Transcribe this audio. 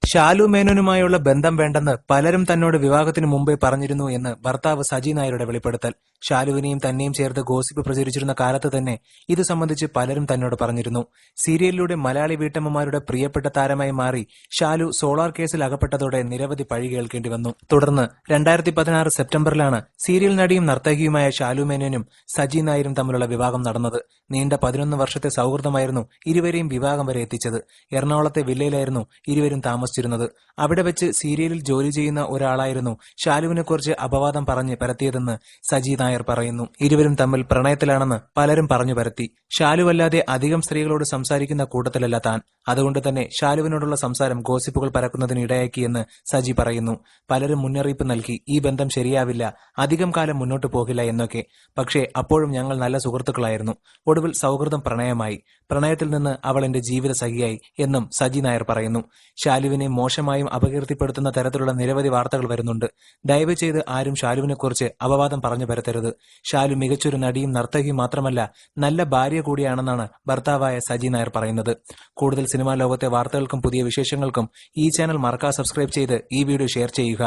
ഷാലു മേനോനുമായുള്ള ബന്ധം വേണ്ടെന്ന് പലരും തന്നോട് വിവാഹത്തിന് മുമ്പേ പറഞ്ഞിരുന്നു എന്ന് ഭർത്താവ് സജി നായരുടെ വെളിപ്പെടുത്തൽ. ഷാലുവിനെയും തന്നെയും ചേർത്ത് ഗോസിപ്പ് പ്രചരിച്ചിരുന്ന കാലത്ത് തന്നെ ഇത് സംബന്ധിച്ച് പലരും തന്നോട് പറഞ്ഞിരുന്നു. സീരിയലിലൂടെ മലയാളി വീട്ടമ്മമാരുടെ പ്രിയപ്പെട്ട താരമായി മാറി ഷാലു സോളാർ കേസിൽ അകപ്പെട്ടതോടെ നിരവധി പഴി കേൾക്കേണ്ടി വന്നു. തുടർന്ന് 2016 സെപ്റ്റംബറിലാണ് സീരിയൽ നടിയും നർത്തകിയുമായ ഷാലു മേനോനും സജി നായരും തമ്മിലുള്ള വിവാഹം നടന്നത്. നീണ്ട 11 വർഷത്തെ സൗഹൃദമായിരുന്നു ഇരുവരെയും വിവാഹം വരെ എത്തിച്ചത്. എറണാകുളത്തെ വില്ലയിലായിരുന്നു ഇരുവരും താമസിച്ചിരുന്നത്. അവിടെ വെച്ച് സീരിയലിൽ ജോലി ചെയ്യുന്ന ഒരാളായിരുന്നു ഷാലുവിനെക്കുറിച്ച് അപവാദം പറഞ്ഞ് പരത്തിയതെന്ന് സജി നായർ പറയുന്നു. ഇരുവരും തമ്മിൽ പ്രണയത്തിലാണെന്ന് പലരും പറഞ്ഞു പരത്തി. ഷാലുവല്ലാതെ അധികം സ്ത്രീകളോട് സംസാരിക്കുന്ന കൂട്ടത്തിലല്ല താൻ. അതുകൊണ്ട് തന്നെ ഷാലുവിനോടുള്ള സംസാരം ഗോസിപ്പുകൾ പരക്കുന്നതിന് ഇടയാക്കിയെന്ന് സജി പറയുന്നു. പലരും മുന്നറിയിപ്പ് നൽകി, ഈ ബന്ധം ശരിയാവില്ല, അധികം കാലം മുന്നോട്ട് പോകില്ല എന്നൊക്കെ. പക്ഷേ അപ്പോഴും ഞങ്ങൾ നല്ല സുഹൃത്തുക്കളായിരുന്നു. ഒടുവിൽ സൗഹൃദം പ്രണയമായി. പ്രണയത്തിൽ നിന്ന് അവൾ എന്റെ ജീവിത സഖിയായി എന്നും സജി നായർ പറയുന്നു. ഷാലുവിനെ മോശമായും അപകീർത്തിപ്പെടുത്തുന്ന തരത്തിലുള്ള നിരവധി വാർത്തകൾ വരുന്നുണ്ട്. ദയവ് ചെയ്ത് ആരും ഷാലുവിനെക്കുറിച്ച് അപവാദം പറഞ്ഞു പരത്തരുത്. ഷാലു മികച്ചൊരു നടിയും നർത്തകിയും മാത്രമല്ല, നല്ല ഭാര്യ കൂടിയാണെന്നാണ് ഭർത്താവായ സജി നായർ പറയുന്നത്. കൂടുതൽ സിനിമാ ലോകത്തെ വാർത്തകൾക്കും പുതിയ വിശേഷങ്ങൾക്കും ഈ ചാനൽ മറക്കാതെ സബ്സ്ക്രൈബ് ചെയ്ത് ഈ വീഡിയോ ഷെയർ ചെയ്യുക.